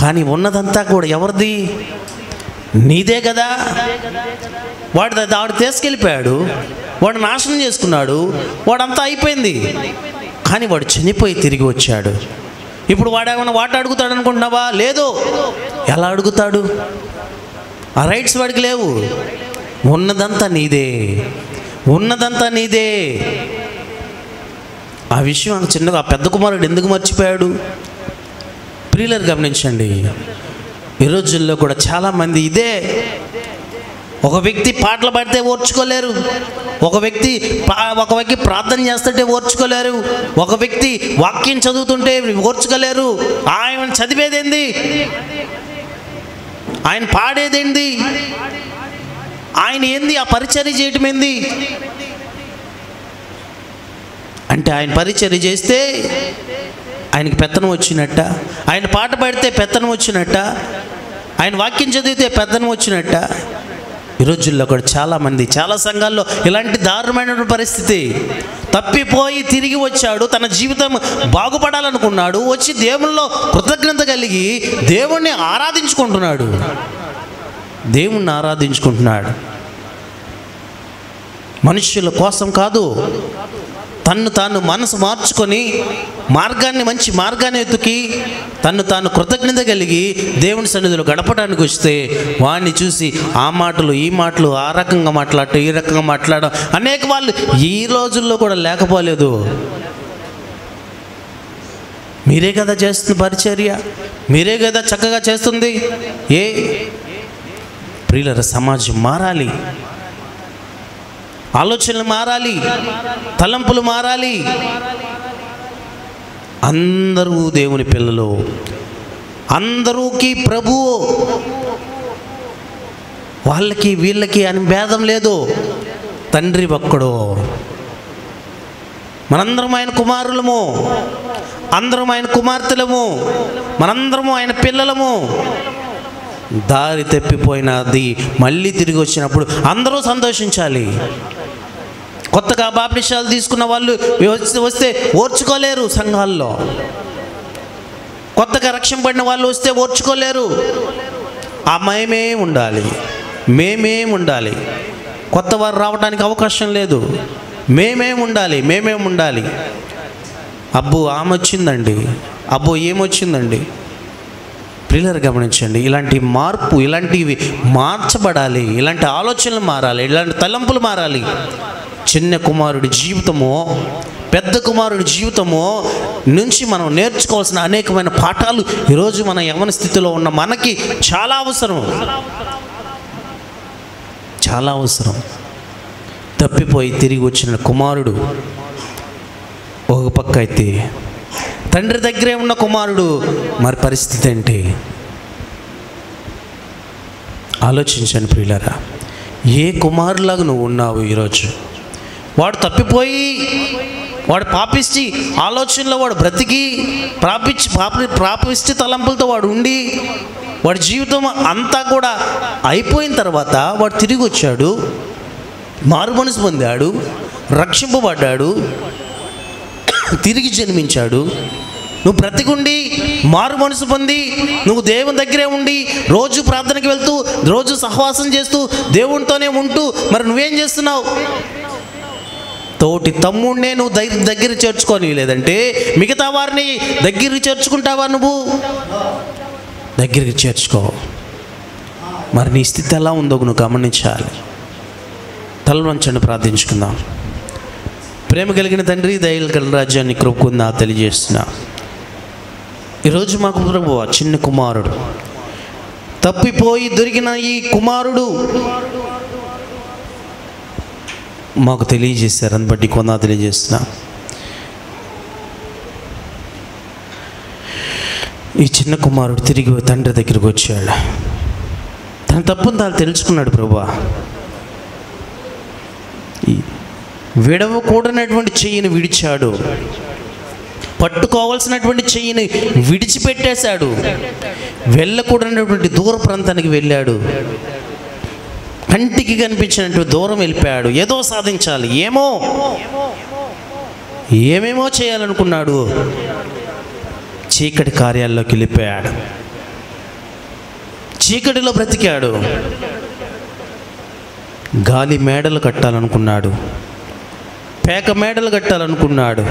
కానీ ఉన్నదంతా కూడా ఎవరిది? నీదే కదా. వాడు తీసుకెళ్ళిపోయాడు, వాడు నాశనం చేసుకున్నాడు, వాడంతా అయిపోయింది, కానీ వాడు చనిపోయి తిరిగి వచ్చాడు. ఇప్పుడు వాడేమన్నా వాట అడుగుతాడు అనుకుంటున్నావా? లేదు. ఎలా అడుగుతాడు? ఆ రైట్స్ వాడికి లేవు. ఉన్నదంతా నీదే, ఉన్నదంతా నీదే. ఆ విషయం చిన్నగా ఆ పెద్ద కుమారుడు ఎందుకు మర్చిపోయాడు? ప్రియులను గమనించండి. ఈ రోజుల్లో కూడా చాలామంది ఇదే. ఒక వ్యక్తి పాటలు పాడితే ఓర్చుకోలేరు, ఒక వ్యక్తి ప్రార్థన చేస్తుంటే ఓర్చుకోలేరు, ఒక వ్యక్తి వాక్యం చదువుతుంటే ఓర్చుకోలేరు. ఆయన చదివేదేంది? ఆయన పాడేదేంది? ఆయన ఏంది? ఆ పరిచర్య చేయటం ఏంది? అంటే ఆయన పరిచర్య చేస్తే ఆయనకి పెత్తనం వచ్చినట్ట, ఆయన పాట పాడితే పెత్తనం వచ్చినట్ట, ఆయన వాక్యం చదివితే పెత్తనం వచ్చినట్ట. ఈ రోజుల్లో కూడా చాలామంది, చాలా సంఘాల్లో ఇలాంటి దారుణమైన పరిస్థితి. తప్పిపోయి తిరిగి వచ్చాడు, తన జీవితం బాగుపడాలనుకున్నాడు, వచ్చి దేవుల్లో కృతజ్ఞత కలిగి దేవుణ్ణి ఆరాధించుకుంటున్నాడు, దేవుణ్ణి ఆరాధించుకుంటున్నాడు. మనుష్యుల కోసం కాదు, తన్ను తాను మనసు మార్చుకొని మంచి మార్గాన్ని ఎత్తుకి తన్ను తాను కృతజ్ఞత కలిగి దేవుని సన్నిధిలో గడపడానికి వస్తే వాడిని చూసి ఆ మాటలు ఈ మాటలు ఆ రకంగా మాట్లాడటం ఈ రకంగా మాట్లాడడం అనేక వాళ్ళు ఈ రోజుల్లో కూడా లేకపోలేదు. మీరే కదా చేస్తుంది పరిచర్య, మీరే కదా చక్కగా చేస్తుంది. ప్రియులారా, సమాజం మారాలి, ఆలోచనలు మారాలి, తలంపులు మారాలి. అందరూ దేవుని పిల్లలు, అందరూకి ప్రభువు, వాళ్ళకి వీళ్ళకి అని భేదం లేదు. తండ్రి ఒక్కడు, మనందరం ఆయన కుమారులము, అందరం ఆయన కుమార్తెలము, మనందరము ఆయన పిల్లలము. దారి తప్పిపోయినది మళ్ళీ తిరిగి వచ్చినప్పుడు అందరూ సంతోషించాలి. కొత్తగా బాప్టిసాలు తీసుకున్న వాళ్ళు వస్తే ఓర్చుకోలేరు, సంఘాల్లో కొత్తగా రక్షణ పడిన వాళ్ళు వస్తే ఓర్చుకోలేరు. ఆ మేమే ఉండాలి, మేమే ఉండాలి. కొత్త వారు రావడానికి అవకాశం లేదు. మేమే ఉండాలి. అబ్బో ఆమె వచ్చిందండి, అబ్బో ఏమొచ్చిందండి. ప్రియులారా, గమనించండి, ఇలాంటి మార్పు, ఇలాంటివి మార్చబడాలి, ఇలాంటి ఆలోచనలు మారాలి, ఇలాంటి తలంపులు మారాలి. చిన్న కుమారుడి జీవితమో పెద్ద కుమారుడి జీవితమో నుంచి మనం నేర్చుకోవాల్సిన అనేకమైన పాఠాలు ఈరోజు మన యవ్వన స్థితిలో ఉన్న మనకి చాలా అవసరం. తప్పిపోయి తిరిగి వచ్చిన కుమారుడు ఒక పక్క అయితే, తండ్రి దగ్గరే ఉన్న కుమారుడు మరి పరిస్థితి ఏంటి? ఆలోచించండి ప్రియులారా. ఏ కుమారులాగా నువ్వు ఉన్నావు ఈరోజు? వాడు తప్పిపోయి, వాడు పాపిష్టి ఆలోచనలో వాడు బ్రతికి, పాపిష్టి తలంపులతో వాడు ఉండి, వాడి జీవితం అంతా కూడా అయిపోయిన తర్వాత వాడు తిరిగి వచ్చాడు, మారు మనసు పొందాడు, రక్షింపబడ్డాడు, తిరిగి జన్మించాడు. నువ్వు బ్రతికుండి మారు మనసు పొంది నువ్వు దేవుని దగ్గరే ఉండి రోజు ప్రార్థనకి వెళ్తూ రోజు సహవాసం చేస్తూ దేవునితోనే ఉంటూ మరి నువ్వేం చేస్తున్నావు? తోటి తమ్ముడినే నువ్వు దగ్గర చేర్చుకొని, లేదంటే మిగతా వారిని దగ్గరికి చేర్చుకుంటావా? నువ్వు దగ్గరికి చేర్చుకో. మరి నీ స్థితి ఎలా ఉందో నువ్వు గమనించాలి. తల వంచండి, ప్రార్థించుకుందాం. ప్రేమ కలిగిన తండ్రి, దయలు కలిగిన రాజ్యాన్ని కృపకుందా తెలియజేస్తున్నా. ఈరోజు మాకు ప్రభువా, చిన్న కుమారుడు తప్పిపోయి దొరికిన ఈ కుమారుడు మాకు తెలియజేశారు. అని బట్టి కొందా తెలియజేస్తున్నా. ఈ చిన్న కుమారుడు తిరిగి తండ్రి దగ్గరికి వచ్చాడు. తన తప్పును తాను తెలుసుకున్నాడు. ప్రభువా, విడవకూడనటువంటి చెయ్యిని విడిచాడు, పట్టుకోవాల్సినటువంటి చెయ్యిని విడిచిపెట్టేశాడు, వెళ్ళకూడనటువంటి దూర ప్రాంతానికి వెళ్ళాడు, కంటికి కనిపించినటువంటి దూరం వెళ్ళిపోయాడు. ఏదో సాధించాలి, ఏమేమో చేయాలనుకున్నాడు. చీకటి కార్యాల్లోకి వెళ్ళిపోయాడు, చీకటిలో బ్రతికాడు. గాలి మేడలు కట్టాలనుకున్నాడు, పేక మేడలు కట్టాలనుకున్నాడు,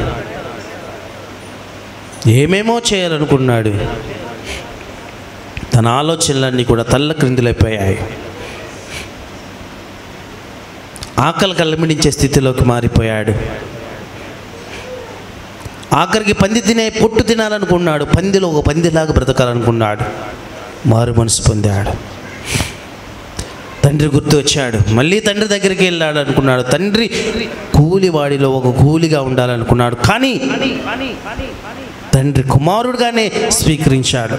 ఏమేమో చేయాలనుకున్నాడు. తన ఆలోచనలన్నీ కూడా తల్ల క్రిందులైపోయాయి. ఆకలి కళ్ళమిడించే స్థితిలోకి మారిపోయాడు. ఆఖరికి పంది పొట్టు తినాలనుకున్నాడు, పందిలో ఒక పందిలాగా బ్రతకాలనుకున్నాడు. మారు మనసు పొందాడు. తండ్రి గుర్తు వచ్చాడు, మళ్ళీ తండ్రి దగ్గరికి వెళ్ళాడు అనుకున్నాడు. తండ్రి కూలివాడిలో ఒక కూలిగా ఉండాలనుకున్నాడు, కానీ తండ్రి కుమారుడుగానే స్వీకరించాడు.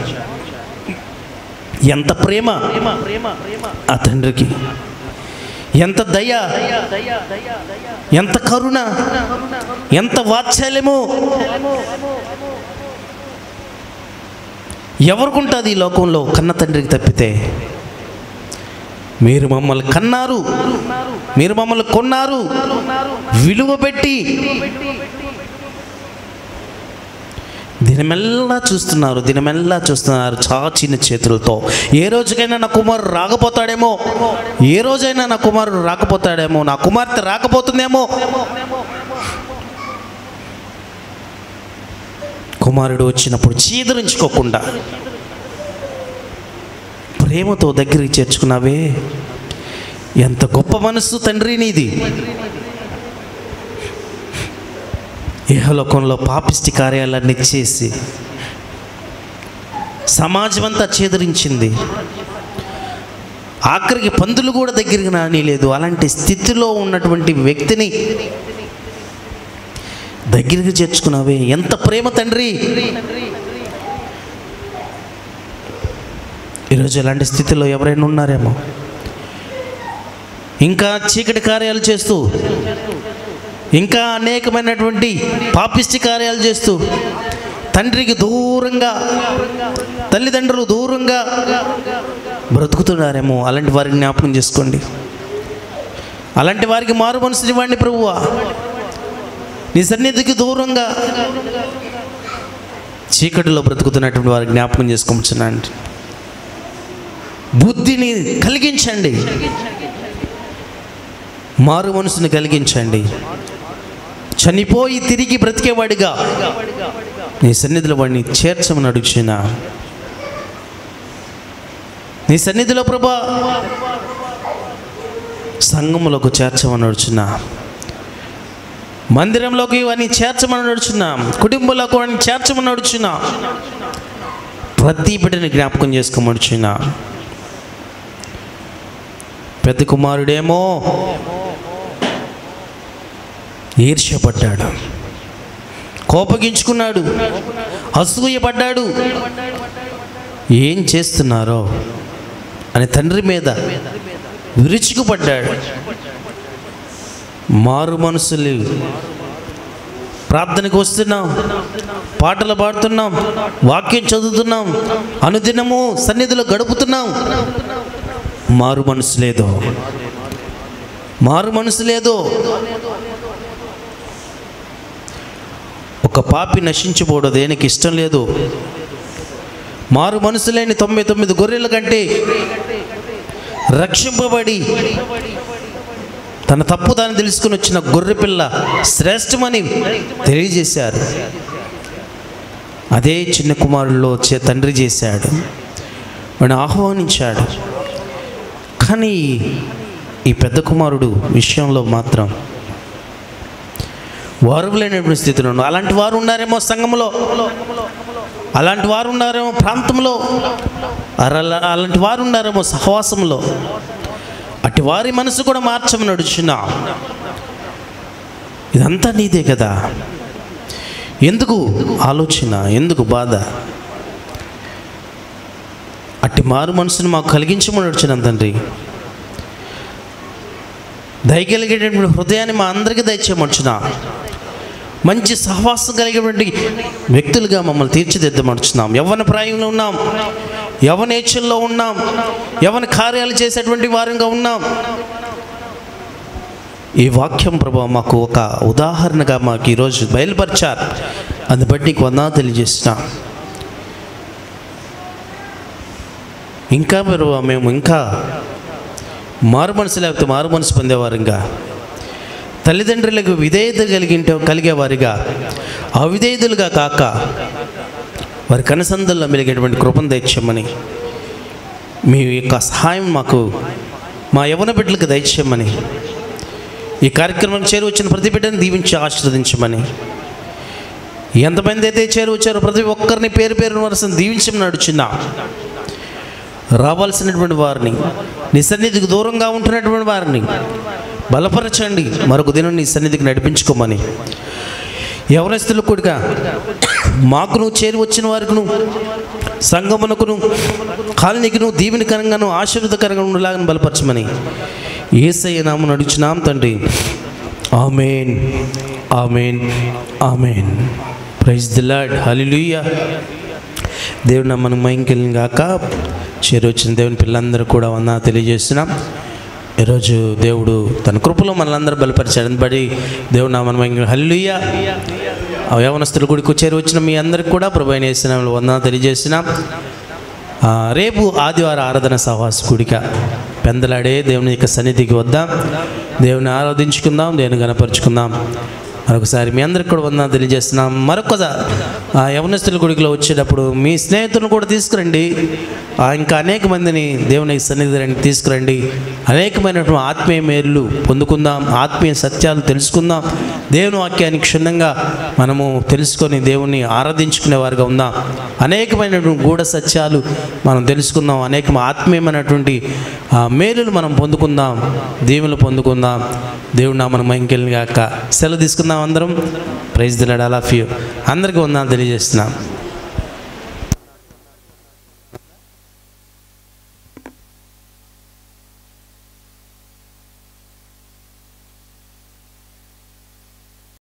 ఎంత ప్రేమ ఆ తండ్రికి, ఎంత దయ, ఎంత కరుణ, ఎంత వాత్సల్యము. ఎవరికుంటుంది ఈ లోకంలో కన్న తండ్రికి తప్పితే? మీరు మమ్మల్ని కన్నారు, మీరు మమ్మల్ని కొన్నారు, విలువ పెట్టి దినమెల్లా చూస్తున్నారు చాచిన చేతులతో. ఏ రోజుకైనా నా కుమారుడు రాకపోతాడేమో, ఏ రోజైనా నా కుమారుడు రాకపోతాడేమో, నా కుమార్తె రాకపోతుందేమో. కుమారుడు వచ్చినప్పుడు చీదరించుకోకుండా ప్రేమతో దగ్గరికి చేర్చుకున్నావే, ఎంత గొప్ప మనస్సు తండ్రి నీది. ఇహలోకంలో పాపిష్టి కార్యాలన్నీ చేసి సమాజం అంతా చేదరించింది, ఆఖరికి పందులు కూడా దగ్గరికి రానిలేదు. అలాంటి స్థితిలో ఉన్నటువంటి వ్యక్తిని దగ్గరికి చేర్చుకున్నావే, ఎంత ప్రేమ తండ్రి. ఈరోజు అలాంటి స్థితిలో ఎవరైనా ఉన్నారేమో, ఇంకా చీకటి కార్యాలు చేస్తూ, ఇంకా అనేకమైనటువంటి పాపిష్టి కార్యాలు చేస్తూ, తండ్రికి దూరంగా, తల్లిదండ్రులు దూరంగా బ్రతుకుతున్నారేమో. అలాంటి వారిని జ్ఞాపకం చేసుకోండి. అలాంటి వారికి మారు మనసుని ఇవ్వండి ప్రభువా. నీ సన్నిధికి దూరంగా చీకటిలో బ్రతుకుతున్నటువంటి వారికి జ్ఞాపకం చేసుకోమన్నాండి. బుద్ధిని కలిగించండి, మారు మనసుని కలిగించండి. చనిపోయి తిరిగి బ్రతికేవాడిగా నీ సన్నిధిలో వాడిని చేర్చమని అడుగుచున్నా. నీ సన్నిధిలో ప్రభా సంఘములోకి చేర్చమని అడుగుచున్నా, మందిరంలోకి వాడిని చేర్చమని అడుగుచున్నా, కుటుంబంలోకి వాడిని చేర్చమని అడుగుచున్నా, ప్రతి బిడ్డని జ్ఞాపకం చేసుకోమడుచున్నా. పెద్ద కుమారుడేమో ఈర్ష్యపడ్డాడు, కోపగించుకున్నాడు, అసూయపడ్డాడు. ఏం చేస్తున్నారో అని తండ్రి మీద విరుచుకుపడ్డాడు. మారు మనసులు ప్రార్థనకు వస్తున్నాం, పాటలు పాడుతున్నాం, వాక్యం చదువుతున్నాం, అనుదినము సన్నిధిలో గడుపుతున్నాం. మారు మనసు లేదో, మారు మనసు లేదో. ఒక పాపి నశించిపోవడం దేనికి ఇష్టం లేదు. మారు మనసు లేని 99 గొర్రెల కంటే రక్షింపబడి తన తప్పు తాను తెలుసుకుని వచ్చిన గొర్రె పిల్ల శ్రేష్టమని తెలియజేశారు. అదే చిన్న కుమారుల్లో తండ్రి చేశాడు, వాడిని ఆహ్వానించాడు. కానీ ఈ పెద్ద కుమారుడు విషయంలో మాత్రం వారులేనటువంటి స్థితిలో ఉన్నారు. అలాంటి వారు ఉన్నారేమో సంఘంలో, అలాంటి వారు ఉన్నారేమో ప్రాంతంలో, అలాంటి వారు ఉన్నారేమో సహవాసంలో. అటు వారి మనసు కూడా మార్చమని అడుగుచున్నా. ఇదంతా నీదే కదా, ఎందుకు ఆలోచన, ఎందుకు బాధ? అట్టి మారు మనసును మాకు కలిగించమని అడుగుచున్నాను తండ్రి. దయగలిగేటటువంటి హృదయాన్ని మా అందరికీ దయచేయమడుచున్నా. మంచి సహవాసం కలిగేటువంటి వ్యక్తులుగా మమ్మల్ని తీర్చిదిద్దమడుచున్నాం. యవ్వన ప్రాయంలో ఉన్నాం, యవ్వనేచ్ఛల్లో ఉన్నాం, యవ్వన కార్యాలు చేసేటువంటి వారంగా ఉన్నాం. ఈ వాక్యం ప్రభావ మాకు ఒక ఉదాహరణగా మాకు ఈరోజు బయలుపరిచారు. అందుని బట్టి నీకు వందనాలు తెలియజేస్తున్నా. ఇంకా మేము ఇంకా మారు మనసు లేకపోతే మారు మనసు పొందేవారుగా, తల్లిదండ్రులకు విధేయత కలిగేవారిగా, అవిధేయులుగా కాక వారి కనసందుల్లో మెలిగేటువంటి కృపను దయచేయమని, మీ యొక్క సహాయం మాకు మా యవ్వన బిడ్డలకు దయచేయమని, ఈ కార్యక్రమం చేరువచ్చిన ప్రతి బిడ్డను దీవించి ఆశీర్వదించమని, ఎంతమంది అయితే చేరువచ్చారో ప్రతి ఒక్కరిని పేరు పేరు వరుసను దీవించమని అడుగుచున్నా. రావాల్సినటువంటి వారిని, నీ సన్నిధికి దూరంగా ఉంటున్నటువంటి వారిని బలపరచండి. మరొక దినం నీ సన్నిధికి నడిపించుకోమని, యవనస్తులు కూడా మాకును చేరి వచ్చిన వారికిను సంగమునకును కాలనీకిను దీవెనకరంగాను ఆశీర్వాదకరంగా ఉండేలాగా బలపరచమని యేసయ్య నామమున అడుగుచున్నాం తండ్రి. Amen, amen, amen. Praise the lord. Hallelujah. దేవుని నామమున మహిమ గాక. చేరొచ్చిన దేవుని పిల్లలందరూ కూడా వందనాలు తెలియజేస్తున్నాం. ఈరోజు దేవుడు తన కృపలో మనలందరూ బలపరిచాడు. బడి దేవుడు నామమున హల్లెలూయా. యవనస్తుల గుడికి చేరొచ్చిన మీ అందరికి కూడా ప్రభువైన యేసు నామములో వందనాలు తెలియజేస్తున్నాం. రేపు ఆదివారం ఆరాధన సహవాస కూడిక పెందలాడే దేవుని యొక్క సన్నిధికి వద్దాం, దేవుని ఆరాధించుకుందాం, దేవుని గణపరుచుకుందాం. మరొకసారి మీ అందరికి కూడా వందనాలు తెలియజేస్తున్నాం. యవనస్తుల గుడిలో వచ్చేటప్పుడు మీ స్నేహితులను కూడా తీసుకురండి. ఇంకా అనేక మందిని దేవుని సన్నిధిని తీసుకురండి. అనేకమైనటువంటి ఆత్మీయ మేలు పొందుకుందాం, ఆత్మీయ సత్యాలు తెలుసుకుందాం. దేవుని వాక్యాన్ని క్షుణ్ణంగా మనము తెలుసుకొని దేవుణ్ణి ఆరాధించుకునే వారుగా ఉందాం. అనేకమైనటువంటి గూఢ సత్యాలు మనం తెలుసుకుందాం. అనేక ఆత్మీయమైనటువంటి మేలులు మనం పొందుకుందాం, దీవెనలు పొందుకుందాం. దేవుడు నామమున మహిమ గాక. సెలవు తీసుకుందాం అందరం. Praise the Lord. I love you. అందరికీ వందనాలు తెలియజేస్తున్నాం.